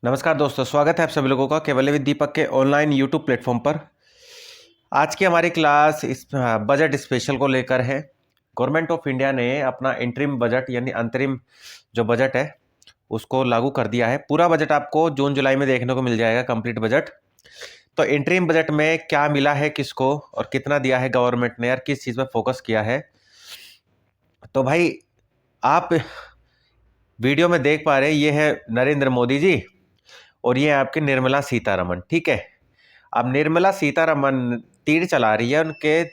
नमस्कार दोस्तों, स्वागत है आप सभी लोगों का केवल विद दीपक के ऑनलाइन यूट्यूब प्लेटफॉर्म पर। आज की हमारी क्लास इस बजट स्पेशल को लेकर है। गवर्नमेंट ऑफ इंडिया ने अपना इंटरिम बजट यानी अंतरिम जो बजट है उसको लागू कर दिया है। पूरा बजट आपको जून जुलाई में देखने को मिल जाएगा, कंप्लीट बजट। तो इंटरिम बजट में क्या मिला है किसको और कितना दिया है गवर्नमेंट ने और किस चीज़ में फोकस किया है, तो भाई आप वीडियो में देख पा रहे हैं, ये है नरेंद्र मोदी जी और ये है आपकी निर्मला सीतारमण। ठीक है, अब निर्मला सीतारमण तीर चला रही है। उनके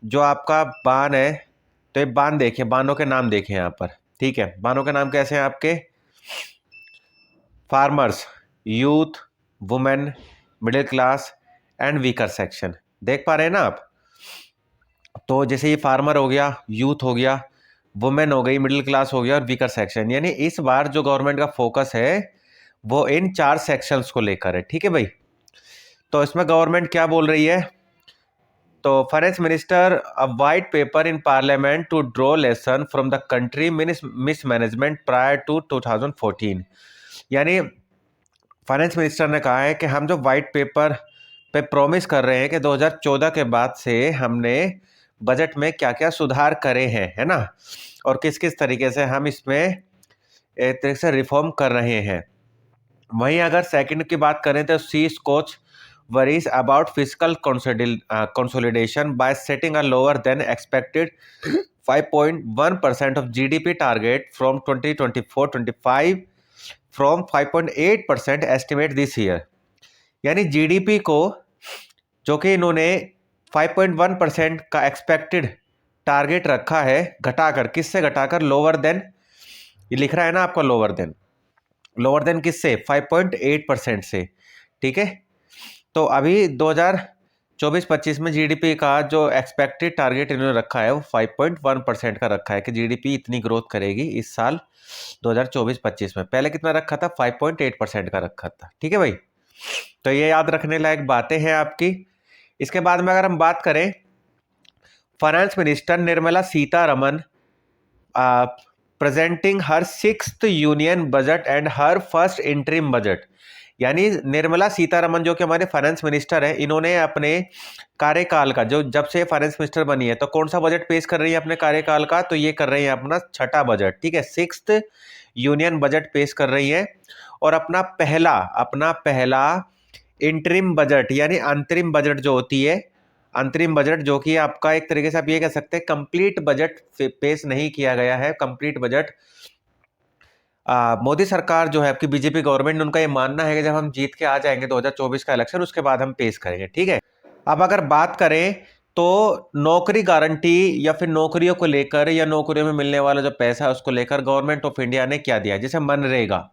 जो आपका बाण है, तो ये बाण देखिए, बाणों के नाम देखें यहाँ पर। ठीक है, बाणों के नाम कैसे हैं आपके? Farmers, youth, women, middle class and weaker section. देख पा रहे हैं ना आप? तो जैसे ये फार्मर हो गया, यूथ हो गया, वुमेन हो गई, मिडिल क्लास हो गया और वीकर सेक्शन। यानी इस बार जो गवर्नमेंट का फोकस है वो इन 4 सेक्शंस को लेकर है। ठीक है भाई, तो इसमें गवर्नमेंट क्या बोल रही है? तो finance minister a white paper in parliament to draw lesson from the country mismanagement prior to 2014। यानी फाइनेंस मिनिस्टर ने कहा है कि हम जो वाइट पेपर पे प्रॉमिस कर रहे हैं कि 2014 के बाद से हमने बजट में क्या क्या सुधार करे हैं, है ना, और किस किस तरीके से हम इसमें एक तरीके से रिफॉर्म कर रहे हैं। वहीं अगर सेकंड की बात करें तो सी Skoch worries about fiscal consolidation by setting a lower than expected 5.1% of GDP target from 2024-25 from 5.8% estimate this year। यानी जीडीपी को जो कि इन्होंने 5.1% का एक्सपेक्टेड टारगेट रखा है, घटाकर, किससे घटाकर? लोअर देन, ये लिख रहा है ना आपका, लोअर देन किससे? 5.8% से। ठीक है, तो अभी 2024-25 में जीडीपी का जो एक्सपेक्टेड टारगेट इन्होंने रखा है वो 5.1% का रखा है कि जीडीपी इतनी ग्रोथ करेगी इस साल 2024-25 में। पहले कितना रखा था? 5.8% का रखा था। ठीक है भाई, तो ये याद रखने लायक बातें हैं आपकी। इसके बाद में अगर हम बात करें, finance minister Nirmala Sitharaman presenting her 6th union budget and her first interim budget. यानी निर्मला सीतारमण जो कि हमारे फाइनेंस मिनिस्टर हैं, इन्होंने अपने कार्यकाल का, जो जब से फाइनेंस मिनिस्टर बनी है, तो कौन सा बजट पेश कर रही है अपने कार्यकाल का? तो ये कर रही है अपना छठा बजट। ठीक है, 6th यूनियन बजट पेश कर रही है और अपना पहला इंटरिम बजट यानी अंतरिम बजट जो होती है, अंतरिम बजट जो कि आपका एक तरीके से आप ये कह सकते हैं कंप्लीट बजट पेश नहीं किया गया है। कंप्लीट बजट मोदी सरकार जो है आपकी बीजेपी गवर्नमेंट, उनका ये मानना है कि जब हम जीत के आ जाएंगे 2024 का इलेक्शन, उसके बाद हम पेश करेंगे। ठीक है, अब अगर बात करें तो नौकरी गारंटी या फिर नौकरियों को लेकर या नौकरियों में मिलने वाला जो पैसा है उसको लेकर गवर्नमेंट ऑफ इंडिया ने क्या दिया, जैसे मनरेगा।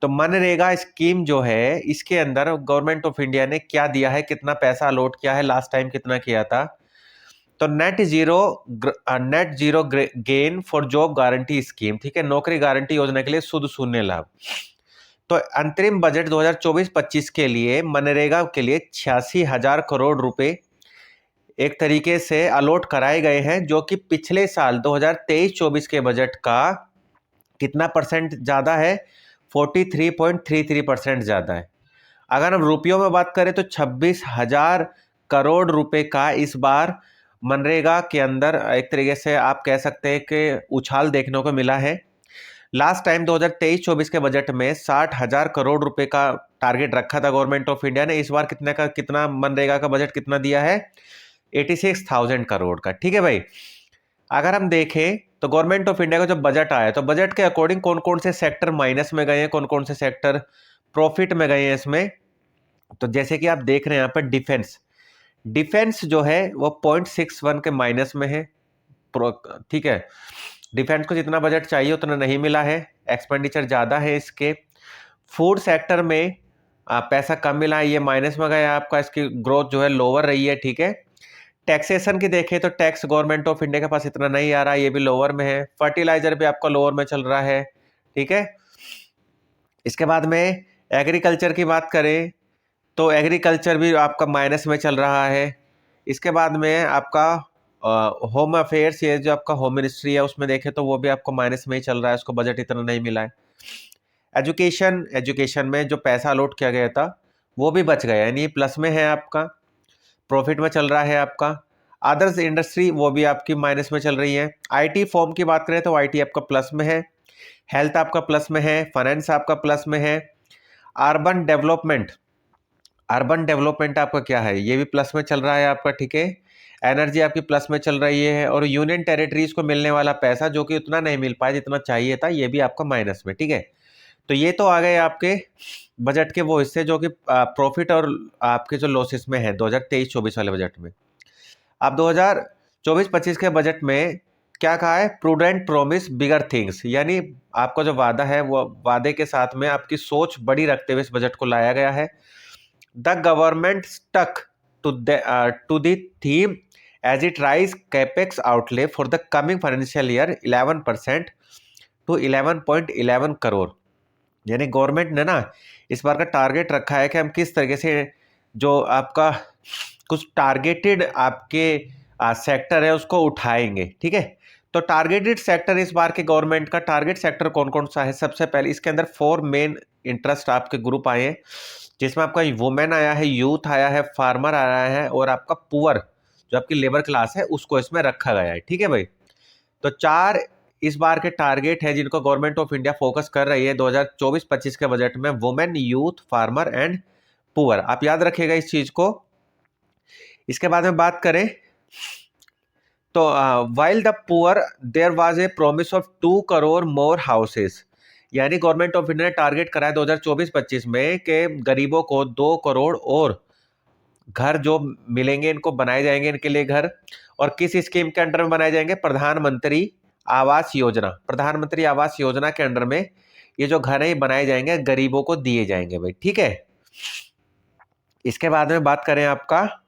तो मनरेगा स्कीम जो है, इसके अंदर गवर्नमेंट ऑफ इंडिया ने क्या दिया है, कितना पैसा अलॉट किया है, लास्ट टाइम कितना किया था? तो net zero gain for job guarantee scheme. ठीक है, नौकरी गारंटी योजना के लिए शुद्ध शून्य लाभ। तो अंतरिम बजट 2024-25 के लिए मनरेगा के लिए 86,000 करोड़ रुपए एक तरीके से अलॉट कराए गए हैं, जो कि पिछले साल 2023-24 के बजट का कितना परसेंट ज्यादा है? 43.33% ज्यादा है। अगर हम रुपयों में बात करें तो 26,000 करोड़ रुपए का इस बार मनरेगा के अंदर एक तरीके से आप कह सकते हैं कि उछाल देखने को मिला है। लास्ट टाइम 2023-24 के बजट में 60,000 करोड़ रुपए का टारगेट रखा था गवर्नमेंट ऑफ इंडिया ने। इस बार कितना मनरेगा का बजट कितना दिया है? 86,000 करोड़ का। ठीक है भाई, अगर हम देखें तो गवर्नमेंट ऑफ इंडिया का जो बजट आया, तो बजट के अकॉर्डिंग कौन कौन से सेक्टर माइनस में गए हैं, कौन कौन से सेक्टर प्रॉफिट में गए हैं इसमें? तो जैसे कि आप देख रहे हैं यहाँ पर डिफेंस जो है वो 0.61 के माइनस में है। ठीक है, डिफेंस को जितना बजट चाहिए उतना नहीं मिला है, एक्सपेंडिचर ज्यादा है इसके। फूड सेक्टर में पैसा कम मिला है, ये माइनस में गया आपका, इसकी ग्रोथ जो है लोअर रही है। ठीक है, टैक्सेशन की देखें तो टैक्स गवर्नमेंट ऑफ इंडिया के पास इतना नहीं आ रहा, ये भी लोअर में है। फर्टिलाइजर भी आपका लोअर में चल रहा है। ठीक है, इसके बाद में एग्रीकल्चर की बात करें तो एग्रीकल्चर भी आपका माइनस में चल रहा है। इसके बाद में आपका होम अफेयर्स, ये जो आपका होम मिनिस्ट्री है, उसमें देखें तो वो भी आपको माइनस में ही चल रहा है, उसको बजट इतना नहीं मिला है। एजुकेशन में जो पैसा अलॉट किया गया था वो भी बच गया, यानी प्लस में है, आपका प्रॉफिट में चल रहा है आपका। अदर्स इंडस्ट्री वो भी आपकी माइनस में चल रही है। आईटी फॉर्म की बात करें तो आईटी आपका प्लस में है, हेल्थ आपका प्लस में है, फाइनेंस आपका प्लस में है। अर्बन डेवलपमेंट आपका क्या है, ये भी प्लस में चल रहा है आपका, ठीक है। एनर्जी आपकी प्लस में चल रही है, और यूनियन टेरिटरीज को मिलने वाला पैसा जो कि उतना नहीं मिल पाया जितना चाहिए था, ये भी आपका माइनस में, ठीक है। तो ये तो आ गए आपके बजट के वो हिस्से जो कि प्रॉफिट और आपके जो लॉसेस में है 2023-24 वाले बजट में। अब 2024-25 के बजट में क्या कहा है, प्रूडेंट प्रॉमिस बिगर थिंग्स, यानी आपका जो वादा है वो वादे के साथ में आपकी सोच बड़ी रखते हुए इस बजट को लाया गया है। The government stuck to the theme as it raise capex outlay for the coming financial year 11% to 11.11 crore. यानी गवर्नमेंट ने ना इस बार का टारगेट रखा है कि हम किस तरीके से जो आपका कुछ टारगेटेड आपके सेक्टर है उसको उठाएंगे, ठीक है। तो टारगेटेड सेक्टर इस बार के गवर्नमेंट का टारगेट सेक्टर कौन कौन सा है, सबसे पहले इसके अंदर 4 मेन इंटरेस्ट आपके ग्रुप आए हैं, जिसमें आपका वुमेन आया है, यूथ आया है, फार्मर आया है, और आपका पुअर जो आपकी लेबर क्लास है उसको इसमें रखा गया है, ठीक है भाई। तो 4 इस बार के टारगेट है जिनको गवर्नमेंट ऑफ इंडिया फोकस कर रही है 2024-25 के बजट में, women, youth, farmer and poor. आप याद रखिएगा इस चीज को। इसके बाद में बात करें तो while the poor there was a promise of 2 crore more houses, यानी गवर्नमेंट ऑफ इंडिया ने टारगेट करा है 2024-25 में कि गरीबों को 2 करोड़ और घर जो मिलेंगे, इनको बनाए जाएंगे इनके लिए घर। और किस स्कीम के अंडर में बनाए जाएंगे, प्रधानमंत्री आवास योजना। प्रधानमंत्री आवास योजना के अंडर में ये जो घर है ये बनाए जाएंगे, गरीबों को दिए जाएंगे भाई, ठीक है। इसके बाद में बात करें आपका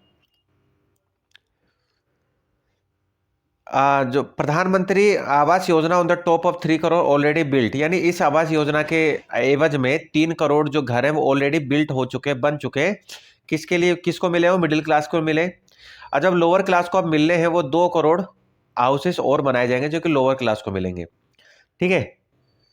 जो प्रधानमंत्री आवास योजना on the top of 3 crore already built, यानी इस आवास योजना के एवज में 3 करोड़ जो घर हैं वो ऑलरेडी बिल्ट हो चुके हैं, बन चुके हैं। किसके लिए, किसको मिले, वो मिडिल क्लास को मिले। और जब लोअर क्लास को अब मिलने हैं वो 2 करोड़ हाउसेस और बनाए जाएंगे जो कि लोअर क्लास को मिलेंगे, ठीक है।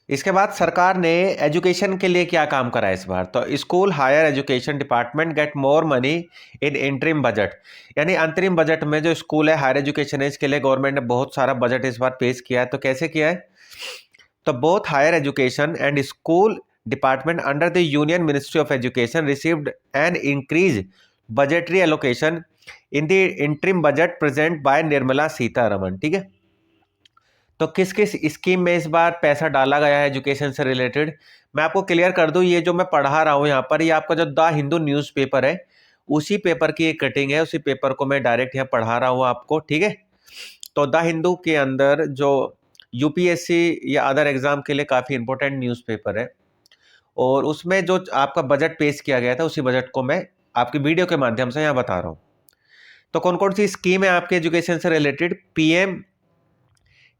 इसके बाद सरकार ने एजुकेशन के लिए क्या काम करा है इस बार, तो school higher education department get more money in interim budget, यानी अंतरिम बजट में जो स्कूल है हायर एजुकेशन है इसके लिए गवर्नमेंट ने बहुत सारा बजट इस बार पेश किया है। तो कैसे किया है, तो both higher education and school department under the union ministry of education received an increase budgetary allocation in the interim budget present by Nirmala Sitharaman, ठीक है। तो किस किस स्कीम में इस बार पैसा डाला गया है एजुकेशन से रिलेटेड, मैं आपको क्लियर कर दूं। ये जो मैं पढ़ा रहा हूं यहाँ पर, ये आपका जो द हिंदू न्यूज़पेपर है उसी पेपर की एक कटिंग है, उसी पेपर को मैं डायरेक्ट यहाँ पढ़ा रहा हूँ आपको, ठीक है। तो द हिंदू के अंदर जो यूपीएससी या अदर एग्जाम के लिए काफ़ी इंपॉर्टेंट न्यूज़पेपर है, और उसमें जो आपका बजट पेश किया गया था उसी बजट को मैं आपकी वीडियो के माध्यम से यहाँ बता रहा हूँ। तो कौन कौन सी स्कीम है आपके एजुकेशन से related, PM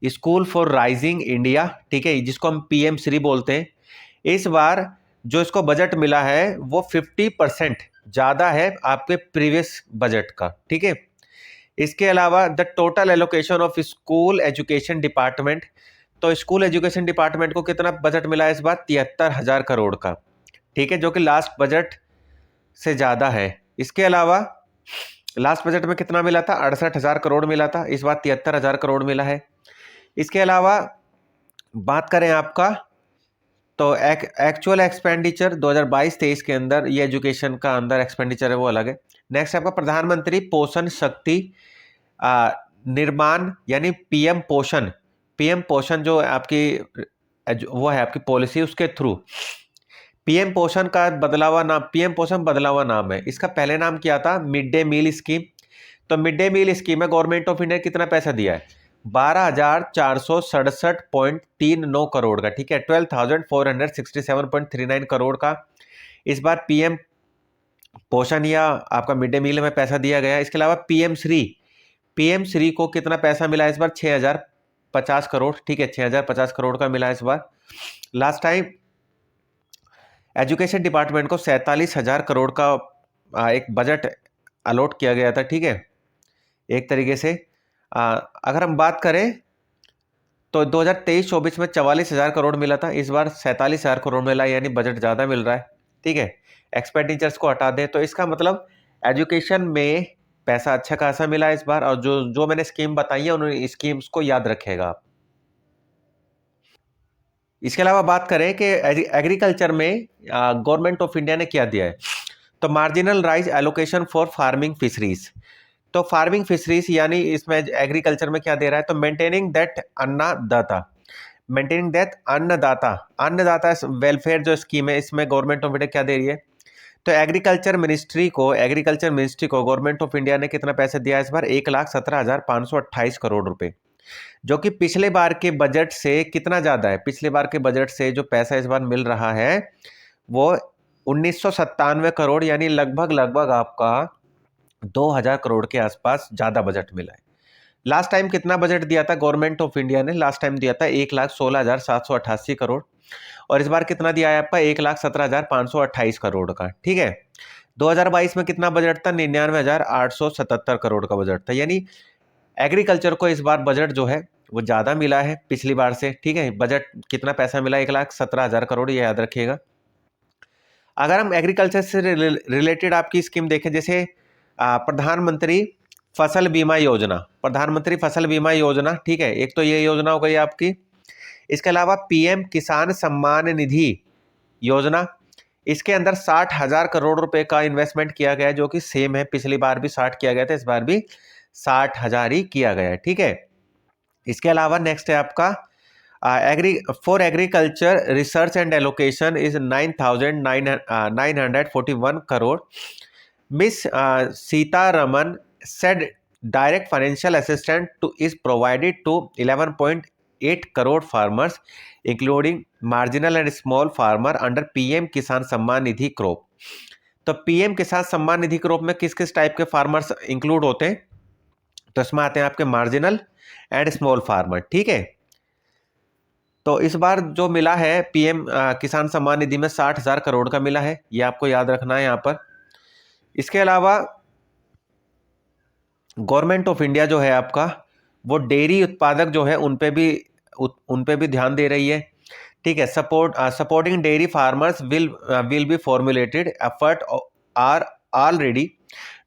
school for rising India, ठीक है, जिसको हम पीएम श्री बोलते हैं। इस बार जो इसको बजट मिला है वो 50% ज़्यादा है आपके प्रीवियस बजट का, ठीक है। इसके अलावा the total allocation of school education department, तो स्कूल एजुकेशन डिपार्टमेंट को कितना बजट मिला है इस बार, 73,000 करोड़ का, ठीक है, जो कि लास्ट बजट से ज़्यादा है। इसके अलावा लास्ट बजट में कितना मिला था, 68,000 करोड़ मिला था, इस बार 73,000 करोड़ मिला है। इसके अलावा बात करें आपका तो एक्चुअल एक्सपेंडिचर 2022-23 के अंदर ये एजुकेशन का अंदर एक्सपेंडिचर है वो अलग है। नेक्स्ट आपका प्रधानमंत्री पोषण शक्ति निर्माण, यानी पीएम पोषण, पीएम पोषण जो आपकी वो है आपकी पॉलिसी, उसके थ्रू पीएम पोषण का बदला हुआ नाम, पीएम पोषण बदला हुआ नाम है। इसका पहले नाम क्या था, मिड डे मील स्कीम। तो मिड डे मील स्कीम में गवर्नमेंट ऑफ इंडिया कितना पैसा दिया है, 12,467.39 करोड़ का, ठीक है, 12,467.39 करोड़ का इस बार पीएम पोषण या आपका मिड डे मील में पैसा दिया गया। इसके अलावा पीएम श्री को कितना पैसा मिला इस बार, 6,050 करोड़, ठीक है, 6,050 करोड़ का मिला इस बार। लास्ट टाइम एजुकेशन डिपार्टमेंट को 47,000 करोड़ का एक बजट अलॉट किया गया था, ठीक है। एक तरीके से अगर हम बात करें तो 2023-24 में 44,000 करोड़ मिला था, इस बार 47,000 करोड़ मिला, यानी बजट ज़्यादा मिल रहा है। ठीक है, एक्सपेंडिचर्स को हटा दें तो इसका मतलब एजुकेशन में पैसा अच्छा खासा मिला है इस बार। और जो जो मैंने स्कीम बताई है उन स्कीम्स को याद रखेगा आप। इसके अलावा बात करें कि एग्रीकल्चर में गवर्नमेंट ऑफ इंडिया ने क्या दिया है, तो marginal rice allocation for farming fisheries. तो फार्मिंग फिशरीज यानी इसमें एग्रीकल्चर में क्या दे रहा है, तो मेंटेनिंग दैट अन्नदाता, मेंटेनिंग दैट अन्नदाता, अन्नदाता वेलफेयर जो स्कीम है इसमें गवर्नमेंट ऑफ इंडिया क्या दे रही है, तो एग्रीकल्चर मिनिस्ट्री को गवर्नमेंट ऑफ इंडिया ने कितना पैसा दिया इस बार, 1,17,528 करोड़ रुपए, जो कि पिछले बार के बजट से कितना ज्यादा है। पिछले बार के बजट से जो पैसा इस बार मिल रहा है वो 1997 करोड़, यानी लगभग लगभग आपका 2,000 करोड़ के आसपास ज्यादा बजट मिला है। लास्ट टाइम कितना बजट दिया था गवर्नमेंट ऑफ इंडिया ने, लास्ट टाइम दिया था 1,16,788 करोड़, और इस बार कितना दिया है आपका, 1,17,528 करोड़ का। ठीक है, 2022 में कितना बजट था, 99,877 करोड़ का बजट था, यानी एग्रीकल्चर को इस बार बजट जो है वो ज्यादा मिला है पिछली बार से। ठीक है, बजट कितना पैसा मिला, 1,17,000 करोड़, ये याद रखिएगा। अगर हम एग्रीकल्चर से रिलेटेड आपकी स्कीम देखें, जैसे प्रधानमंत्री फसल बीमा योजना, प्रधानमंत्री फसल बीमा योजना, ठीक है, एक तो ये योजना हो गई आपकी। इसके अलावा पीएम किसान सम्मान निधि योजना, इसके अंदर 60,000 करोड़ रुपए का इन्वेस्टमेंट किया गया है, जो कि सेम है, पिछली बार भी 60 किया गया था, इस बार भी 60,000 ही किया गया है। ठीक है, इसके अलावा नेक्स्ट है आपका for agriculture research and allocation is 9,941 crore. Miss Sitharaman said direct financial assistance is provided to 11.8 crore farmers including marginal and small farmer under PM किसान सम्मान निधि क्रॉप। तो पीएम किसान सम्मान निधि क्रॉप में किस किस टाइप के फार्मर्स इंक्लूड होते हैं, तो इसमें आते हैं आपके मार्जिनल एंड स्मॉल फार्मर। ठीक है, तो इस बार जो मिला है पीएम किसान सम्मान निधि में 60,000 करोड़ का मिला है, ये आपको याद रखना है यहाँ पर। इसके अलावा गवर्नमेंट ऑफ इंडिया जो है आपका वो डेयरी उत्पादक जो है उन पे भी ध्यान दे रही है। ठीक है, supporting dairy farmers will be formulated effort are already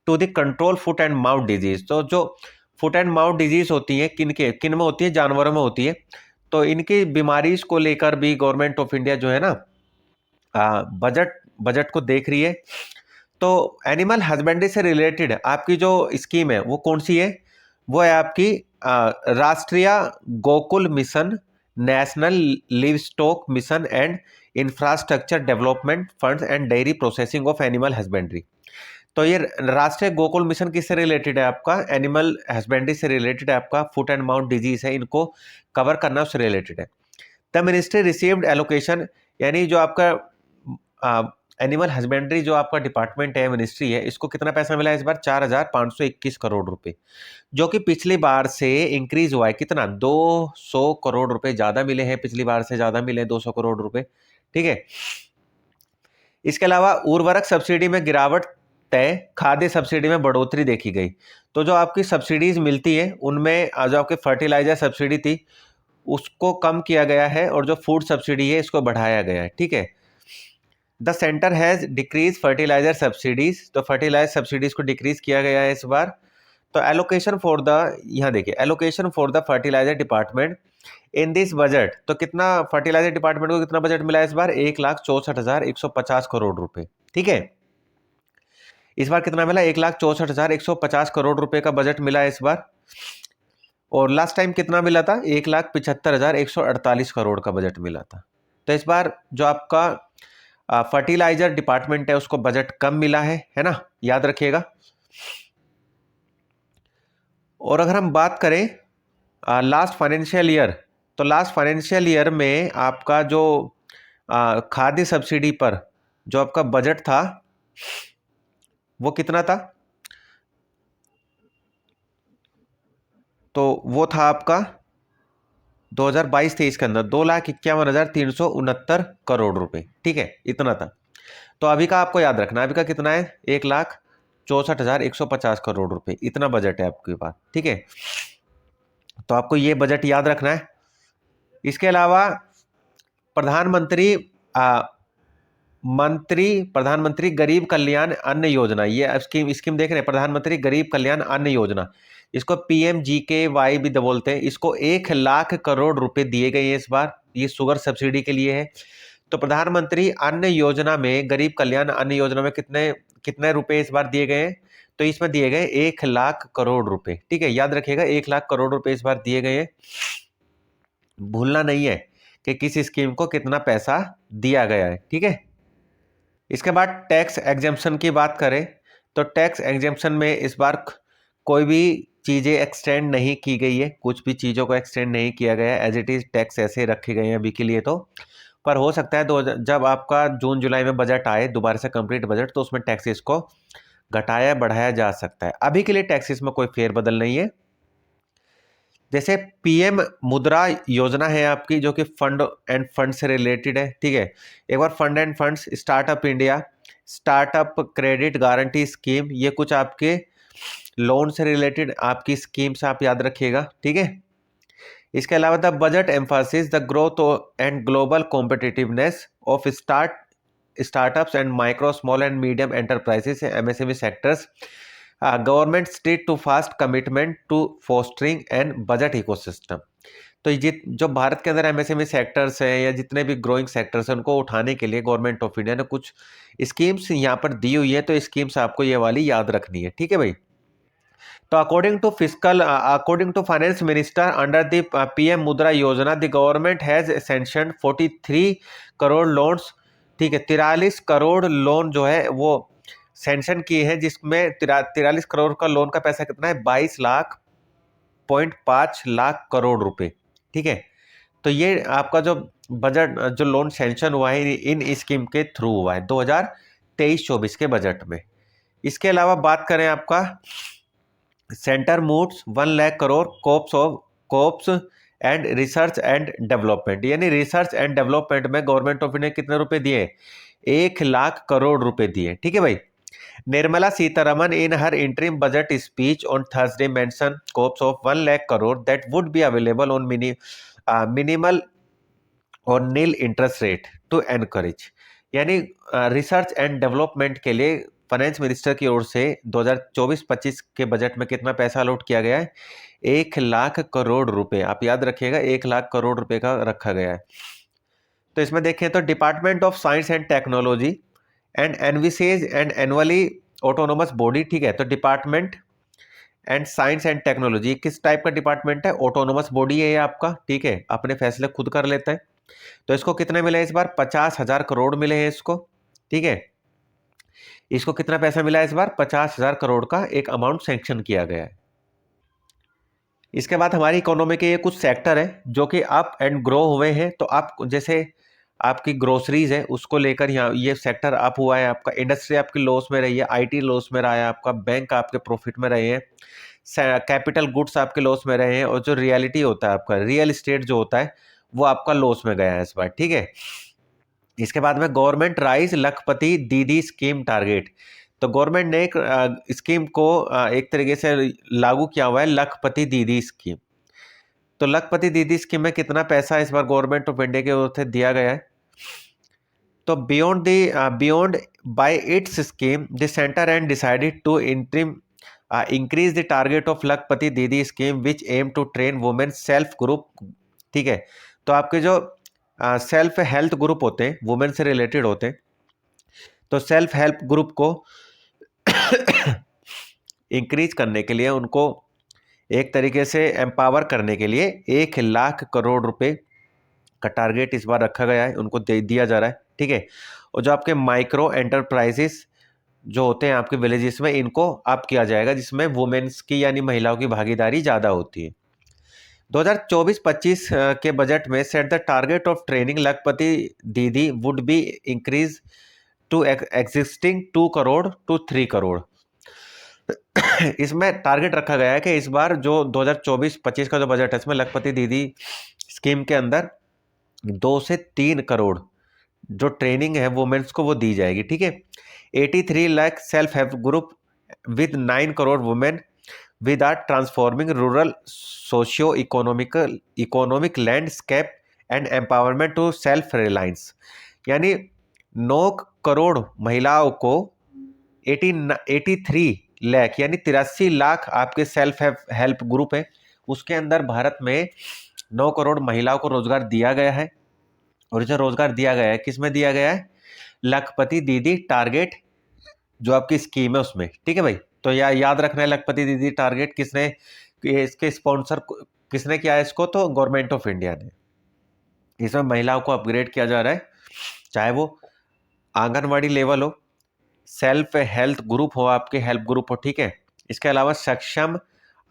to the control foot and mouth disease. तो जो फुट एंड माउथ डिजीज होती है किन में होती है, जानवरों में होती है, तो इनकी बीमारी को लेकर भी गवर्नमेंट ऑफ इंडिया जो है ना बजट को देख रही है। तो एनिमल हस्बेंड्री से रिलेटेड आपकी जो स्कीम है वो कौन सी है, वो है आपकी राष्ट्रीय Gokul mission, national live stock mission and infrastructure development funds and dairy processing of animal husbandry. तो ये राष्ट्रीय गोकुल मिशन किससे रिलेटेड है आपका, एनिमल हस्बेंड्री से रिलेटेड है, आपका फुट एंड माउथ डिजीज है, इनको कवर करना उससे रिलेटेड है। द मिनिस्ट्री रिसीव्ड एलोकेशन, यानी जो आपका एनिमल हस्बेंड्री जो आपका डिपार्टमेंट है, मिनिस्ट्री है, इसको कितना पैसा मिला है इस बार, 4,521 करोड़ रुपए, जो कि पिछली बार से इंक्रीज हुआ है। कितना, 200 करोड़ रुपए ज्यादा मिले हैं, पिछली बार से ज्यादा मिले 200 करोड़ रुपए। ठीक है, इसके अलावा उर्वरक सब्सिडी में गिरावट तय, खाद्य सब्सिडी में बढ़ोतरी देखी गई। तो जो आपकी सब्सिडीज मिलती है उनमें जो आपकी फर्टिलाइजर सब्सिडी थी उसको कम किया गया है, और जो फूड सब्सिडी है इसको बढ़ाया गया है। ठीक है, the centre has decrease fertiliser subsidies, तो फर्टिलाइजर सब्सिडीज को डिक्रीज किया गया है इस बार। तो एलोकेशन फॉर द, यहाँ देखिए, allocation for the fertiliser department in this budget, तो कितना फर्टिलाइजर डिपार्टमेंट को कितना बजट मिला है इस बार, 1,64,150 करोड़ रुपए। ठीक है, इस बार कितना मिला, 1,64,150 करोड़ रुपए का बजट मिला है इस बार। और लास्ट टाइम कितना मिला था, 1,75,148 करोड़ का बजट मिला था। तो इस बार जो आपका फर्टिलाइजर डिपार्टमेंट है उसको बजट कम मिला है ना, याद रखिएगा। और अगर हम बात करें लास्ट फाइनेंशियल ईयर, तो लास्ट फाइनेंशियल ईयर में आपका जो खाद्य सब्सिडी पर जो आपका बजट था वो कितना था, तो वो था आपका 2022-23 के अंदर 2,51,369 करोड़ रुपए। ठीक है, इतना था। तो अभी का आपको याद रखना, अभी का कितना है, 1,64,150 करोड़ रुपए, इतना बजट है आपके पास। ठीक है, तो आपको ये बजट याद रखना है। इसके अलावा प्रधानमंत्री प्रधानमंत्री गरीब कल्याण अन्न योजना, ये स्कीम स्कीम देख रहे हैं, प्रधानमंत्री गरीब कल्याण अन्न योजना, इसको PMGKY भी बोलते हैं। इसको 1 लाख करोड़ रुपए दिए गए हैं इस बार, ये शुगर सब्सिडी के लिए है। तो प्रधानमंत्री अन्न योजना में, गरीब कल्याण अन्न योजना में कितने कितने रुपए इस बार दिए गए हैं? तो इसमें दिए गए 1 लाख करोड़ रुपए। ठीक है, याद रखिएगा 1 लाख करोड़ रुपए इस बार दिए गए हैं। भूलना नहीं है कि किस स्कीम को कितना पैसा दिया गया है। ठीक है, इसके बाद टैक्स एग्जेम्पशन की बात करें तो टैक्स एग्जेम्पशन में इस बार कोई भी चीज़ें एक्सटेंड नहीं की गई है, कुछ भी चीज़ों को एक्सटेंड नहीं किया गया है, एज इट इज़ टैक्स ऐसे रखे गए हैं अभी के लिए। तो पर हो सकता है जब आपका जून जुलाई में बजट आए दोबारा से कंप्लीट बजट, तो उसमें टैक्सेस को घटाया बढ़ाया जा सकता है। अभी के लिए टैक्सेस में कोई फेरबदल नहीं है। जैसे PM मुद्रा योजना है आपकी, जो कि फंड एंड फंड से रिलेटेड है। ठीक है, एक बार fund and funds, startup India, startup credit guarantee scheme, ये कुछ आपके लोन से रिलेटेड आपकी स्कीम्स आप याद रखिएगा। ठीक है, इसके अलावा the budget emphasis the growth and global competitiveness of startups and micro small and medium enterprises MSME sectors, government state to fast commitment to fostering and budget ecosystem. तो जो भारत के अंदर MSME सेक्टर्स हैं या जितने भी ग्रोइंग सेक्टर्स हैं, उनको उठाने के लिए गवर्नमेंट ऑफ इंडिया ने कुछ स्कीम्स यहाँ पर दी हुई है। तो स्कीम्स आपको ये वाली याद रखनी है। ठीक है भाई, तो according to finance minister under the PM Mudra Yojana the government has sanctioned 43 crore loans. ठीक है, 43 करोड़ लोन जो है वो सैंक्शन किए हैं, जिसमें 43 करोड़ का लोन का पैसा कितना है? 22.5 लाख करोड़ रुपए। ठीक है, तो ये आपका जो बजट जो लोन सैंक्शन हुआ है इन स्कीम के थ्रू हुआ है 2023-24 के बजट में। इसके अलावा बात करें आपका centre moves 1 lakh crore cops and research and development, यानी रिसर्च एंड डेवलपमेंट में गवर्नमेंट ऑफ इंडिया कितने रुपए दिए? 1 लाख करोड़ रुपए दिए। ठीक है भाई, Nirmala Sitharaman in her interim budget speech on Thursday mentioned scopes of 1 lakh crore that would be available on minimal और नील इंटरेस्ट रेट टू एनकरेज, यानी रिसर्च एंड डेवलपमेंट के लिए फाइनेंस मिनिस्टर की ओर से 2024-25 के बजट में कितना पैसा अलॉट किया गया है? 1 लाख करोड़ रुपए। आप याद रखिएगा 1 लाख करोड़ रुपए का रखा गया है। तो इसमें देखें तो department of science and technology and envisages and annually autonomous body. ठीक है, तो department and science and technology किस टाइप का डिपार्टमेंट है? ऑटोनोमस बॉडी है ये आपका। ठीक है, अपने फैसले खुद कर लेता है। तो इसको कितने मिले इस बार? 50,000 करोड़ मिले हैं इसको। ठीक है, इसको कितना पैसा मिला इस बार? 50,000 करोड़ का एक अमाउंट सैंक्शन किया गया है। इसके बाद हमारी इकोनॉमी के ये कुछ सेक्टर है जो कि अप एंड ग्रो हुए हैं। तो आप जैसे आपकी ग्रोसरीज है उसको लेकर यहाँ ये सेक्टर अप हुआ है आपका। इंडस्ट्री आपकी लॉस में रही है, IT लॉस में रहा है आपका, बैंक आपके प्रॉफिट में रहे हैं, कैपिटल गुड्स आपके लॉस में रहे हैं, और जो रियलिटी होता है आपका रियल एस्टेट जो होता है वो आपका लॉस में गया है इस बार। ठीक है, इसके बाद में गवर्नमेंट राइज लखपति दीदी स्कीम टारगेट। तो गवर्नमेंट ने एक स्कीम को एक तरीके से लागू किया हुआ है, लखपति दीदी स्कीम। तो लखपति दीदी स्कीम में कितना पैसा इस बार गवर्नमेंट ऑफ इंडिया की ओर से दिया गया है? तो beyond by its scheme the centre and decided to increase the target of Lakhpati Didi scheme which aim to train women self group. ठीक है, तो आपके जो सेल्फ हेल्थ ग्रुप होते हैं, वुमेन से रिलेटेड होते हैं, तो सेल्फ हेल्प ग्रुप को इंक्रीज करने के लिए, उनको एक तरीके से एम्पावर करने के लिए 1 लाख करोड़ रुपए का टारगेट इस बार रखा गया है, उनको दिया जा रहा है। ठीक है, और जो आपके माइक्रो एंटरप्राइजेस जो होते हैं आपके विलेजेस में, इनको अप किया जाएगा, जिसमें वुमेन्स की यानी महिलाओं की भागीदारी ज़्यादा होती है। 2024-25 के बजट में set the target of training Lakhpati Didi would be increase to existing 2 crore to 3 crore. इसमें टारगेट रखा गया है कि इस बार जो 2024-25 का जो बजट है, इसमें लखपति दीदी स्कीम के अंदर 2 से 3 करोड़ जो ट्रेनिंग है वुमेन्स को वो दी जाएगी। ठीक है, 83 lakh self help group with 9 crore women with are transforming rural socio economic landscape and empowerment to self reliance, यानी 9 करोड़ महिलाओं को 83 लाख यानी 83 लाख आपके सेल्फ हेल्प ग्रुप है, उसके अंदर भारत में 9 करोड़ महिलाओं को रोजगार दिया गया है। और जो रोजगार दिया गया है किस में दिया गया है? लखपति दीदी टारगेट जो आपकी स्कीम है उसमें। ठीक है भाई, तो याद रखना है लखपति दीदी टारगेट किसने, इसके स्पॉन्सर किसने किया है इसको? तो गवर्नमेंट ऑफ इंडिया ने। इसमें महिलाओं को अपग्रेड किया जा रहा है, चाहे वो आंगनवाड़ी लेवल हो, सेल्फ हेल्थ ग्रुप हो, आपके हेल्प ग्रुप हो। ठीक है, इसके अलावा सक्षम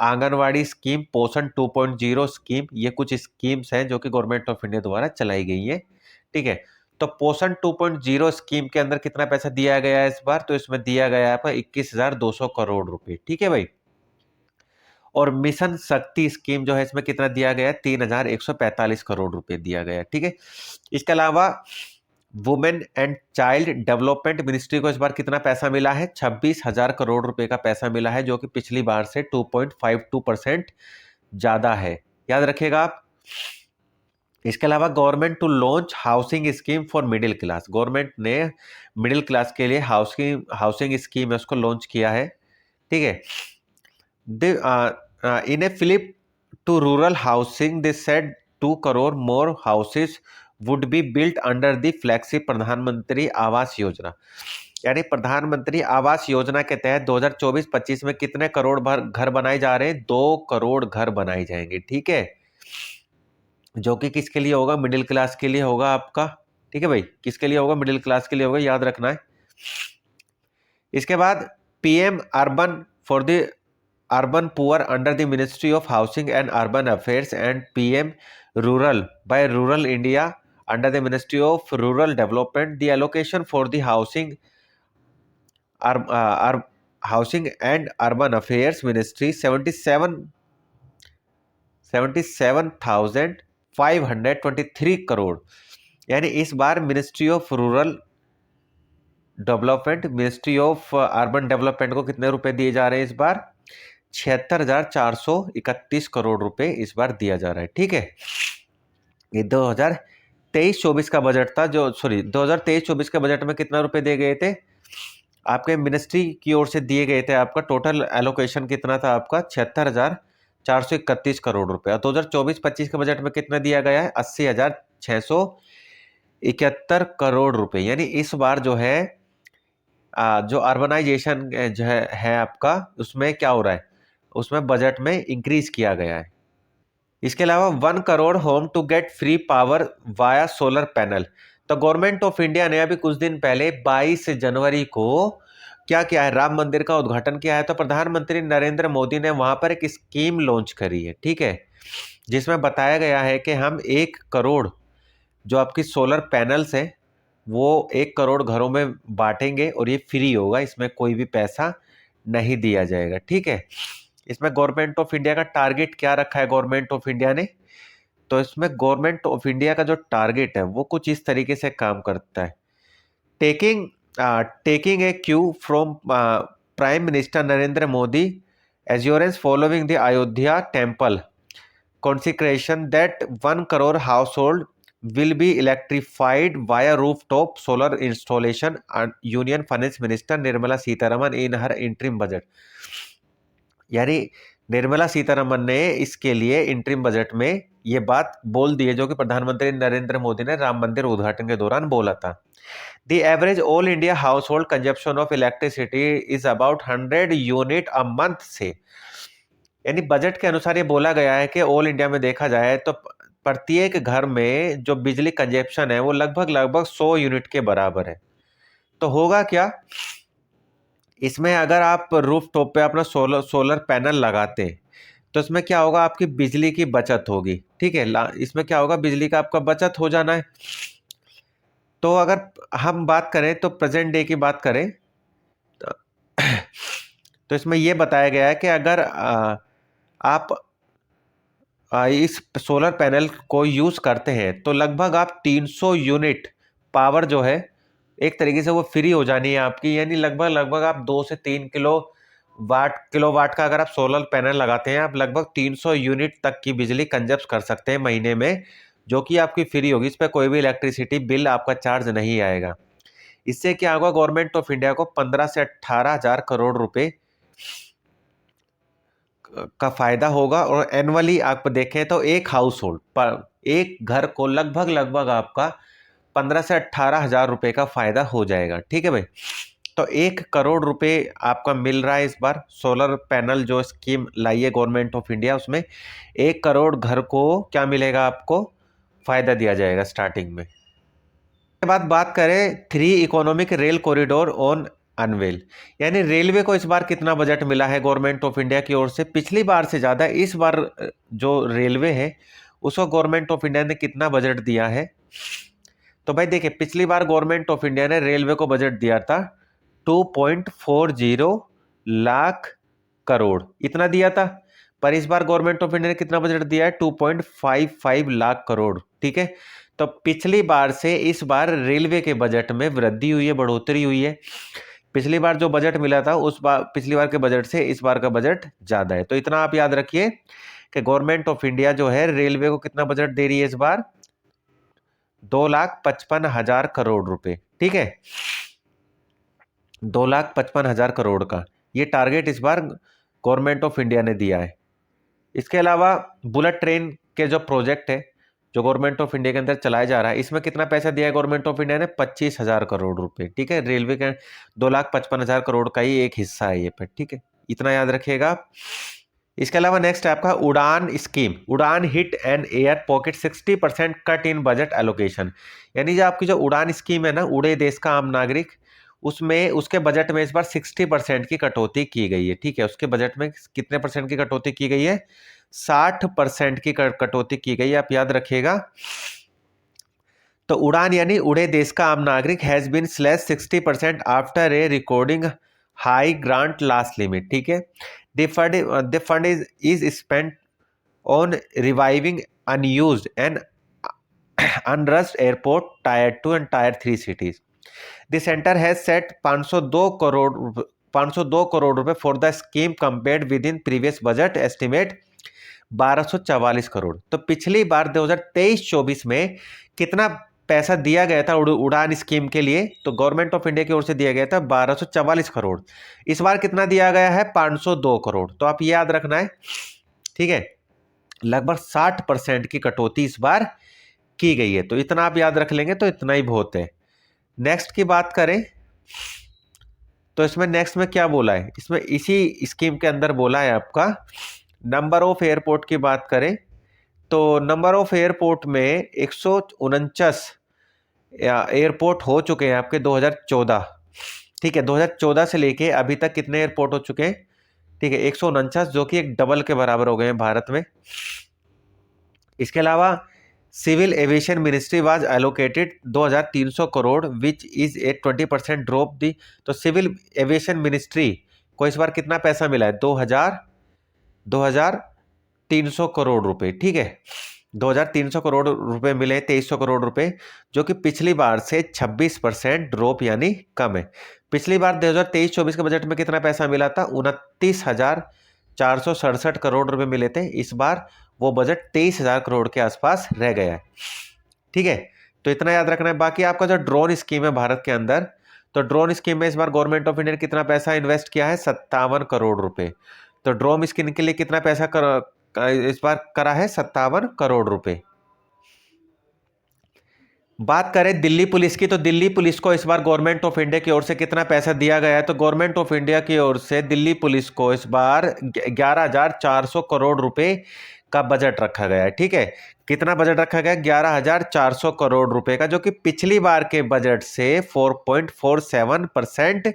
आंगनवाड़ी स्कीम, पोषण 2.0 स्कीम, ये कुछ स्कीम्स हैं जो कि गवर्नमेंट ऑफ इंडिया द्वारा चलाई गई है। ठीक है, तो पोषण 2.0 स्कीम के अंदर कितना पैसा दिया गया है इस बार? तो इसमें दिया गया है आपका 21,200 करोड़ रुपए। ठीक है भाई, और मिशन शक्ति स्कीम जो है इसमें कितना दिया गया है? 3,145 करोड़ रुपए दिया गया है। ठीक है, इसके अलावा women and child development ministry को इस बार कितना पैसा मिला है? 26,000 करोड़ रुपए का पैसा मिला है, जो कि पिछली बार से 2.52% ज्यादा है, याद रखिएगा आप। इसके अलावा government to launch housing scheme for middle class, government ने मिडिल क्लास के लिए हाउसिंग स्कीम है उसको लॉन्च किया है। ठीक है, in a flip to rural housing they said 2 crore more houses would be built under the flagship Pradhan Mantri Awas योजना, यानी प्रधानमंत्री आवास योजना के तहत 2024-25 में कितने करोड़ घर बनाए जा रहे हैं? 2 करोड़ घर बनाए जाएंगे। ठीक है, जो कि किसके लिए होगा? मिडिल क्लास के लिए होगा आपका। ठीक है भाई, किसके लिए होगा? मिडिल क्लास के लिए होगा, याद रखना है। इसके बाद PM urban for the urban poor under the ministry of housing and urban affairs and PM rural by rural India under the ministry of rural development, the allocation for the housing and urban affairs ministry 77,523 crore, यानी इस बार ministry of rural development, ministry of urban development को कितने रुपए दिए जा रहे हैं इस बार? 76,431 करोड़ रुपए इस बार दिया जा रहा है। ठीक है, ये 2023-24 का बजट था, 2023-24 के बजट में कितना रुपए दिए गए थे? आपके मिनिस्ट्री की ओर से दिए गए थे, आपका टोटल एलोकेशन कितना था आपका? 76,431 करोड़ रुपए। और 2024-25 के बजट में कितना दिया गया है? 80,671 करोड़ रुपए। यानी इस बार जो है जो अर्बनाइजेशन जो है आपका, उसमें क्या हो रहा है? उसमें बजट में इंक्रीज किया गया है। इसके अलावा 1 crore home to get free power via solar panel, तो गवर्नमेंट ऑफ इंडिया ने अभी कुछ दिन पहले 22 जनवरी को क्या किया है? राम मंदिर का उद्घाटन किया है। तो प्रधानमंत्री नरेंद्र मोदी ने वहां पर एक स्कीम लॉन्च करी है। ठीक है, जिसमें बताया गया है कि हम 1 करोड़ जो आपकी सोलर पैनल्स है वो 1 करोड़ घरों में बांटेंगे और ये फ्री होगा, इसमें कोई भी पैसा नहीं दिया जाएगा। ठीक है, इसमें गवर्नमेंट ऑफ इंडिया का टारगेट क्या रखा है गवर्नमेंट ऑफ इंडिया ने? तो इसमें गवर्नमेंट ऑफ इंडिया का जो टारगेट है वो कुछ इस तरीके से काम करता है। Taking a Q from prime minister Narendra Modi assurance following the Ayodhya temple consecration that 1 crore household will be electrified via rooftop solar installation, and Union Finance Minister Nirmala Sitharaman in her interim budget, यानी निर्मला सीतारमन ने इसके लिए interim budget में ये बात बोल दी है, जो कि प्रधानमंत्री नरेंद्र मोदी ने राम मंदिर उद्घाटन के दौरान बोला था। The average all India house hold consumption of electricity is about 100 unit a month से, यानी बजट के अनुसार ये बोला गया है कि ऑल इंडिया में देखा जाए तो प्रत्येक घर में जो बिजली कंजप्शन है वो लगभग 100 यूनिट के बराबर है। तो होगा क्या इसमें? अगर आप रूफ टॉप पे अपना सोलर पैनल लगाते हैं तो इसमें क्या होगा? आपकी बिजली की बचत होगी। ठीक है, इसमें क्या होगा? बिजली का आपका बचत हो जाना है। तो अगर हम बात करें तो प्रेजेंट डे की बात करें तो इसमें यह बताया गया है कि अगर आप इस सोलर पैनल को यूज करते हैं तो लगभग आप 300 यूनिट पावर जो है एक तरीके से वो फ्री हो जानी है आपकी, यानी लगभग आप 2 से 3 किलोवाट का अगर आप सोलर पैनल लगाते हैं आप लगभग 300 यूनिट तक की बिजली कंजप्ट कर सकते हैं महीने में जो कि आपकी फ्री होगी, इस पर कोई भी इलेक्ट्रिसिटी बिल आपका चार्ज नहीं आएगा। इससे क्या होगा, गवर्नमेंट ऑफ इंडिया को 15 से 18,000 करोड़ रुपए का फायदा होगा। और एनुअली आप देखें तो एक हाउस होल्ड पर, एक घर को लगभग लगभग आपका 15 से 18,000 रुपए का फायदा हो जाएगा। ठीक है भाई, तो 1 करोड़ रुपए आपका मिल रहा है इस बार। सोलर पैनल जो स्कीम लाई है गवर्नमेंट ऑफ इंडिया, उसमें 1 करोड़ घर को क्या मिलेगा, आपको फायदा दिया जाएगा स्टार्टिंग में। के बाद बात करें 3 economic rail corridor on unveil, यानी रेलवे को इस बार कितना बजट मिला है गवर्नमेंट ऑफ इंडिया की ओर से, पिछली बार से ज़्यादा इस बार जो रेलवे है उसको गवर्नमेंट ऑफ इंडिया ने कितना बजट दिया है। तो भाई देखिए, पिछली बार गवर्नमेंट ऑफ इंडिया ने रेलवे को बजट दिया था 2.40 लाख करोड़, इतना दिया था। पर इस बार गवर्नमेंट ऑफ इंडिया ने कितना बजट दिया है, 2.55 लाख करोड़। ठीक है, तो पिछली बार से इस बार रेलवे के बजट में वृद्धि हुई है, बढ़ोतरी हुई है। पिछली बार जो बजट मिला था उस बार, पिछली बार के बजट से इस बार का बजट ज्यादा है। तो इतना आप याद रखिए कि गवर्नमेंट ऑफ इंडिया जो है रेलवे को कितना बजट दे रही है इस बार, 2,55,000 करोड़ रुपए। ठीक है, 2,55,000 करोड़ का ये टारगेट इस बार गवर्नमेंट ऑफ इंडिया ने दिया है। इसके अलावा बुलेट ट्रेन के जो प्रोजेक्ट है जो गवर्नमेंट ऑफ इंडिया के अंदर चलाया जा रहा है, इसमें कितना पैसा दिया है गवर्नमेंट ऑफ इंडिया ने, 25,000 करोड़ रुपए। ठीक है, रेलवे के 2,55,000 करोड़ का ही एक हिस्सा है ये पे। ठीक है, इतना याद रखिएगा। इसके अलावा नेक्स्ट है आपका उड़ान स्कीम, उड़ान hit and air pocket 60% cut in budget allocation, यानी जो आपकी जो उड़ान स्कीम है ना, उड़े देश का आम नागरिक, उसमें उसके बजट में इस बार 60% की कटौती की गई है। ठीक है, उसके बजट में कितने परसेंट की कटौती की गई है, 60% की कटौती की गई है, आप याद रखिएगा। तो उड़ान यानी उड़े देश का आम नागरिक has been slash 60% after a recording high grant last limit. ठीक है, the fund is spent on reviving unused and unrest airport tier 2 and tier 3 cities. The centre has set 502 crore रुपए for the scheme compared with in previous budget estimate 1244 crore. तो पिछली बार 2023-24 में कितना पैसा दिया गया था उड़ान स्कीम के लिए, तो गवर्नमेंट ऑफ इंडिया की ओर से दिया गया था 1244 करोड़। इस बार कितना दिया गया है, 502 करोड़। तो आप ये याद रखना है। ठीक है, लगभग 60% की कटौती इस बार की गई है। तो इतना आप याद रख लेंगे तो इतना ही बहुत है। नेक्स्ट की बात करें तो इसमें नेक्स्ट में क्या बोला है, इसमें इसी स्कीम के अंदर बोला है आपका नंबर ऑफ एयरपोर्ट की बात करें तो नंबर ऑफ एयरपोर्ट में 149 एयरपोर्ट हो चुके हैं आपके 2014। ठीक है, 2014 से लेके अभी तक कितने एयरपोर्ट हो चुके हैं, ठीक है 149, जो कि एक डबल के बराबर हो गए हैं भारत में। इसके अलावा civil aviation ministry was allocated 2,300 crore which is a 20% drop दी। तो सिविल एविएशन मिनिस्ट्री को इस बार कितना पैसा मिला है, 2,300 करोड़ रुपए। ठीक है, 2,300 करोड़ रुपए मिले, 2,300 करोड़ रुपए, जो कि पिछली बार से 26% ड्रॉप यानी कम है। पिछली बार 2023-24 के बजट में कितना पैसा मिला था, 29,467 करोड़ रुपए मिले थे। इस बार वो बजट 23,000 करोड़ के आसपास रह गया है। ठीक है, तो इतना याद रखना है। बाकी आपका जो ड्रोन स्कीम है भारत के अंदर, तो ड्रोन स्कीम में इस बार गवर्नमेंट ऑफ इंडिया ने कितना पैसा इन्वेस्ट किया है, 57 करोड़ रुपए। तो ड्रोन स्कीम के लिए कितना पैसा इस बार करा है, 57 करोड़ रुपए। बात करें दिल्ली पुलिस की, तो दिल्ली पुलिस को इस बार गवर्नमेंट ऑफ इंडिया की ओर से कितना पैसा दिया गया है, तो गवर्नमेंट ऑफ इंडिया की ओर से दिल्ली पुलिस को इस बार 11,400 करोड़ रुपए का बजट रखा गया है। ठीक है, कितना बजट रखा गया, 11,400 करोड़ रुपए का, जो कि पिछली बार के बजट से 4.47%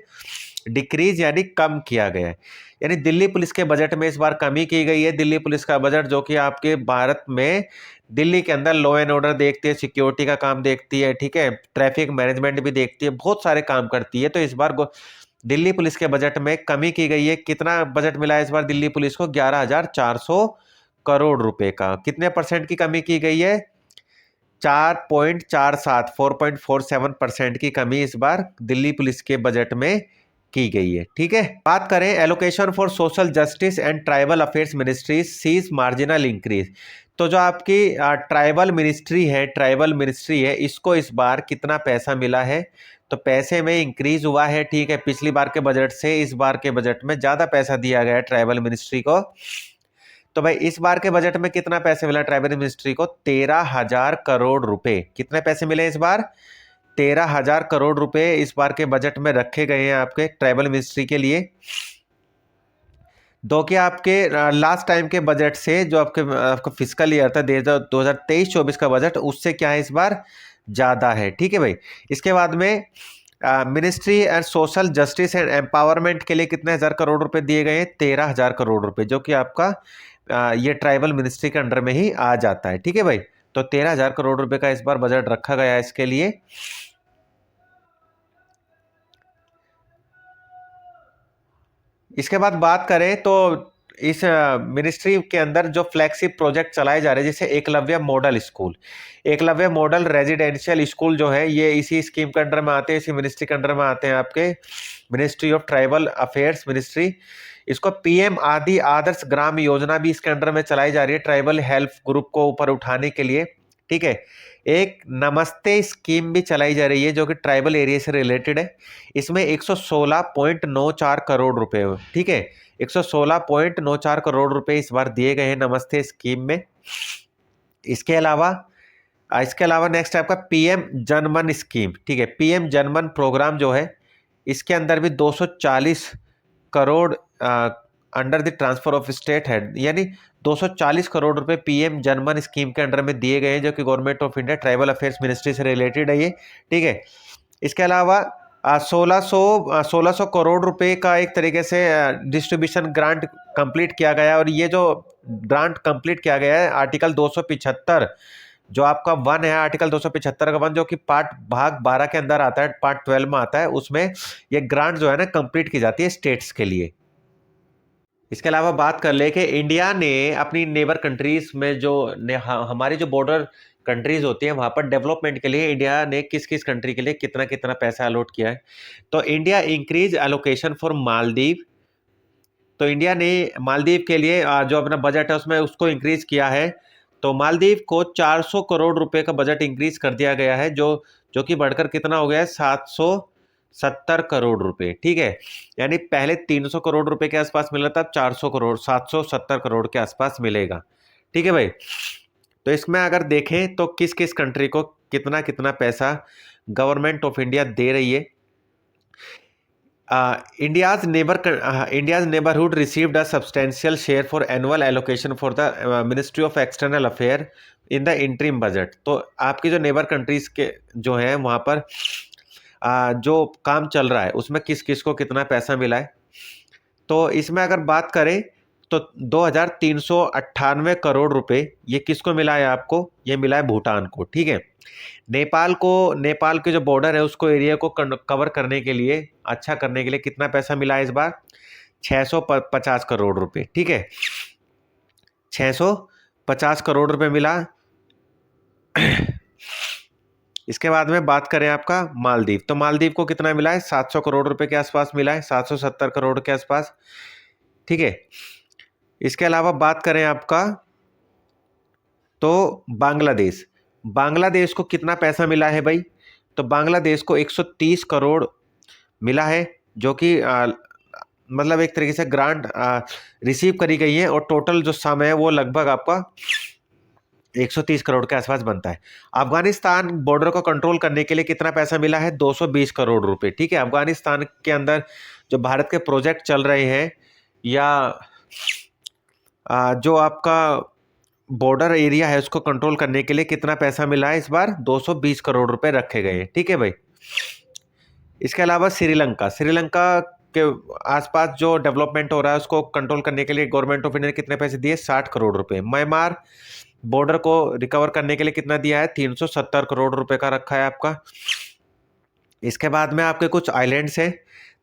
डिक्रीज यानी कम किया गया है। यानी दिल्ली पुलिस के बजट में इस बार कमी की गई है। दिल्ली पुलिस का बजट जो कि आपके भारत में दिल्ली के अंदर लॉ एंड ऑर्डर देखती है, सिक्योरिटी का काम देखती है, ठीक है, ट्रैफिक मैनेजमेंट भी देखती है, बहुत सारे काम करती है। तो इस बार दिल्ली पुलिस के बजट में कमी की गई है। कितना बजट मिला है इस बार दिल्ली पुलिस को, 11,400 करोड़ रुपए का। कितने परसेंट की कमी की गई है, 4.47 की कमी इस बार दिल्ली पुलिस के बजट में की गई है। ठीक है, बात करें allocation for social justice and tribal affairs ministry sees marginal increase, तो जो आपकी ट्राइबल मिनिस्ट्री है, इसको इस बार कितना पैसा मिला है? तो पैसे में इंक्रीज हुआ है, ठीक है, पिछली बार के बजट से इस बार के बजट में ज्यादा पैसा दिया गया है ट्राइबल मिनिस्ट्री को। तो भाई इस बार के बजट में कितना पैसे मिला ट्राइबल मिनिस्ट्री को? 13,000 करोड़ रुपए। कितने पैसे मिले इस बार? 13,000 करोड़ रुपए इस बार के बजट में रखे गए हैं आपके ट्राइबल मिनिस्ट्री के लिए। दो कि आपके लास्ट टाइम के बजट से जो आपका फिजिकल ईयर था 2023-24 का बजट, उससे क्या है इस बार ज़्यादा है, ठीक है भाई। इसके बाद में ministry and social justice and empowerment के लिए कितने हज़ार करोड़ रुपए दिए गए हैं? 13,000 करोड़ रुपए, जो कि आपका ये ट्राइबल मिनिस्ट्री के अंडर में ही आ जाता है, ठीक है भाई। तो 13,000 करोड़ रुपए का इस बार बजट रखा गया है इसके लिए। इसके बाद बात करें तो इस मिनिस्ट्री के अंदर जो फ्लैगशिप प्रोजेक्ट चलाए जा रहे हैं, जैसे Eklavya model school, Eklavya model residential school जो है, ये इसी स्कीम के अंडर में आते हैं, इसी मिनिस्ट्री के अंडर में आते हैं आपके ministry of tribal affairs ministry. इसको पीएम आदि आदर्श ग्राम योजना भी इसके अंडर में चलाई जा रही है ट्राइबल हेल्थ ग्रुप को ऊपर उठाने के लिए, ठीक है। एक नमस्ते स्कीम भी चलाई जा रही है जो कि ट्राइबल एरिया से रिलेटेड है। इसमें 116.94 करोड़ रुपए, ठीक है, 116.94 करोड़ रुपए इस बार दिए गए हैं नमस्ते स्कीम में। इसके अलावा नेक्स्ट है आपका पीएम जनमन स्कीम, ठीक है। पीएम जनमन प्रोग्राम जो है, इसके अंदर भी 240 crore under the transfer of state head, यानी 240 करोड़ रुपए पीएम जनमन स्कीम के अंडर में दिए गए हैं, जो कि government of India tribal affairs ministry से रिलेटेड है ये, ठीक है। इसके अलावा 1600 करोड़ रुपए का एक तरीके से डिस्ट्रीब्यूशन ग्रांट कंप्लीट किया गया है। और ये जो ग्रांट कंप्लीट किया गया है आर्टिकल 275 जो आपका 1 है, आर्टिकल 275 का 1, जो कि भाग 12 के अंदर आता है, पार्ट 12 में आता है, उसमें ये ग्रांट जो है ना कंप्लीट की जाती है स्टेट्स के लिए। इसके अलावा बात कर ले कि इंडिया ने अपनी नेबर कंट्रीज में जो हमारी जो बॉर्डर कंट्रीज होती हैं, वहाँ पर डेवलपमेंट के लिए इंडिया ने किस किस कंट्री के लिए कितना कितना पैसा अलॉट किया है। तो India increase allocation for Maldives. तो इंडिया ने मालदीव के लिए जो अपना बजट है उसमें उसको इंक्रीज किया है। तो मालदीव को 400 करोड़ रुपए का बजट इंक्रीज कर दिया गया है, जो कि बढ़कर कितना हो गया है? 770 करोड़ रुपए, ठीक है। यानी पहले 300 करोड़ रुपए के आसपास मिला था, अब 770 करोड़ के आसपास मिलेगा, ठीक है भाई। तो इसमें अगर देखें तो किस किस कंट्री को कितना कितना पैसा गवर्नमेंट ऑफ इंडिया दे रही है। India's neighborhood received a substantial share for annual allocation for the Ministry of External Affairs in the interim budget। तो आपकी जो नेबर कंट्रीज के जो हैं वहाँ पर जो काम चल रहा है उसमें किस किस को कितना पैसा मिला है। तो इसमें अगर बात करें तो 2,398 करोड़ रुपए ये किसको मिला है? आपको ये मिला है भूटान को, ठीक है। नेपाल के जो बॉर्डर है उसको एरिया को कवर करने के लिए, अच्छा करने के लिए कितना पैसा मिला है इस बार? 650 करोड़ रुपए, ठीक है, 650 करोड़ रुपए मिला। इसके बाद में बात करें आपका मालदीव, तो मालदीव को कितना मिला है? 700 करोड़ रुपए के आसपास मिला है, 770 करोड़ के आसपास, ठीक है। इसके अलावा बात करें आपका तो बांग्लादेश को कितना पैसा मिला है भाई? तो बांग्लादेश को 130 करोड़ मिला है, जो कि मतलब एक तरीके से ग्रांट रिसीव करी गई है, और टोटल जो सम है वो लगभग आपका 130 करोड़ के आसपास बनता है। अफगानिस्तान बॉर्डर को कंट्रोल करने के लिए कितना पैसा मिला है? 220 करोड़ रुपए, ठीक है। अफगानिस्तान के अंदर जो भारत के प्रोजेक्ट चल रहे हैं, या जो आपका बॉर्डर एरिया है उसको कंट्रोल करने के लिए कितना पैसा मिला है इस बार? 220 करोड़ रुपए रखे गए हैं, ठीक है भाई। इसके अलावा श्रीलंका के आसपास जो डेवलपमेंट हो रहा है उसको कंट्रोल करने के लिए गवर्नमेंट ऑफ इंडिया ने कितने पैसे दिए? 60 करोड़ रुपए। म्यांमार बॉर्डर को रिकवर करने के लिए कितना दिया है? 370 करोड़ रुपए का रखा है आपका। इसके बाद में आपके कुछ आइलैंड्स हैं,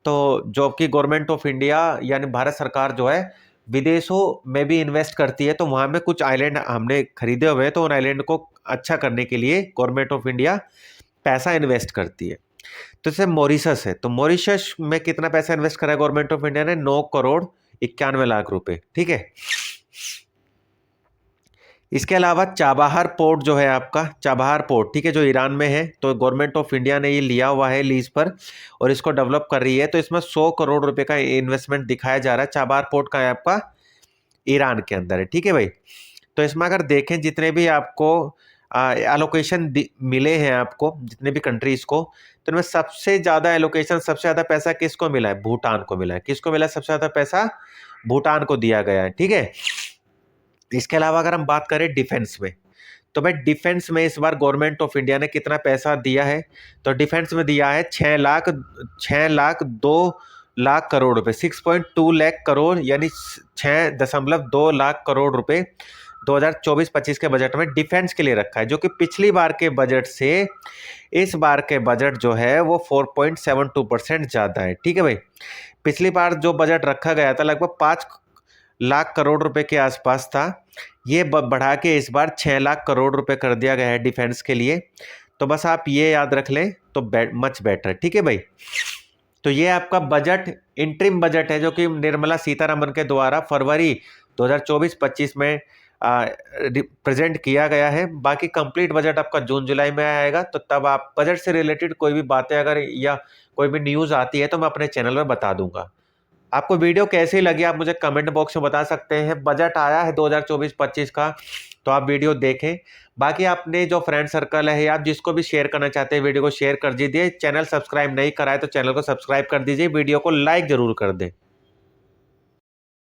तो जो कि गवर्नमेंट ऑफ इंडिया यानी भारत सरकार जो है विदेशों में भी इन्वेस्ट करती है, तो वहाँ में कुछ आइलैंड हमने खरीदे हुए हैं, तो उन आइलैंड को अच्छा करने के लिए गवर्नमेंट ऑफ इंडिया पैसा इन्वेस्ट करती है। तो जैसे मॉरिशस है, तो मॉरिशस में कितना पैसा इन्वेस्ट करा है गवर्नमेंट ऑफ इंडिया ने? 9 करोड़ 91 लाख रुपए, ठीक है। इसके अलावा चाबहार पोर्ट जो है आपका, चाबहार पोर्ट, ठीक है, जो ईरान में है, तो गवर्नमेंट ऑफ इंडिया ने ये लिया हुआ है लीज पर और इसको डेवलप कर रही है। तो इसमें 100 करोड़ रुपए का इन्वेस्टमेंट दिखाया जा रहा है। चाबहार पोर्ट का है आपका, ईरान के अंदर है, ठीक है भाई। तो इसमें अगर देखें जितने भी आपको एलोकेशन मिले हैं आपको, जितने भी कंट्रीज को, तो इनमें सबसे ज्यादा एलोकेशन, सबसे ज्यादा पैसा किसको मिला है? भूटान को मिला है। किसको मिला है सबसे ज्यादा पैसा? भूटान को दिया गया है, ठीक है। इसके अलावा अगर हम बात करें डिफेंस में, तो भाई डिफेंस में इस बार गवर्नमेंट ऑफ इंडिया ने कितना पैसा दिया है? तो डिफेंस में दिया है 6 लाख 2 लाख करोड़ रुपए, 6.2 लाख करोड़, यानी 6.2 लाख करोड़ रुपए 2024-25 के बजट में डिफेंस के लिए रखा है, जो कि पिछली बार के बजट से इस बार के बजट जो है वो 4.72% ज्यादा है, ठीक है भाई। पिछली बार जो बजट रखा गया था लगभग 5 लाख करोड़ रुपए के आसपास था, ये बढ़ा के इस बार 6 लाख करोड़ रुपए कर दिया गया है डिफेंस के लिए। तो बस आप ये याद रख लें तो मच बेटर, ठीक है भाई। तो ये आपका बजट, इंटरिम बजट है, जो कि निर्मला सीतारमन के द्वारा फरवरी 2024-25 में प्रेजेंट किया गया है। बाकी कंप्लीट बजट आपका जून जुलाई में आएगा। तो तब आप बजट से रिलेटेड कोई भी बातें अगर या कोई भी न्यूज़ आती है तो मैं अपने चैनल में बता दूंगा। आपको वीडियो कैसी लगी आप मुझे कमेंट बॉक्स में बता सकते हैं। बजट आया है 2024-25 का, तो आप वीडियो देखें। बाकी आपने जो फ्रेंड सर्कल है या आप जिसको भी शेयर करना चाहते हैं वीडियो को शेयर कर दीजिए। चैनल सब्सक्राइब नहीं करा है तो चैनल को सब्सक्राइब कर दीजिए, वीडियो को लाइक जरूर कर दें।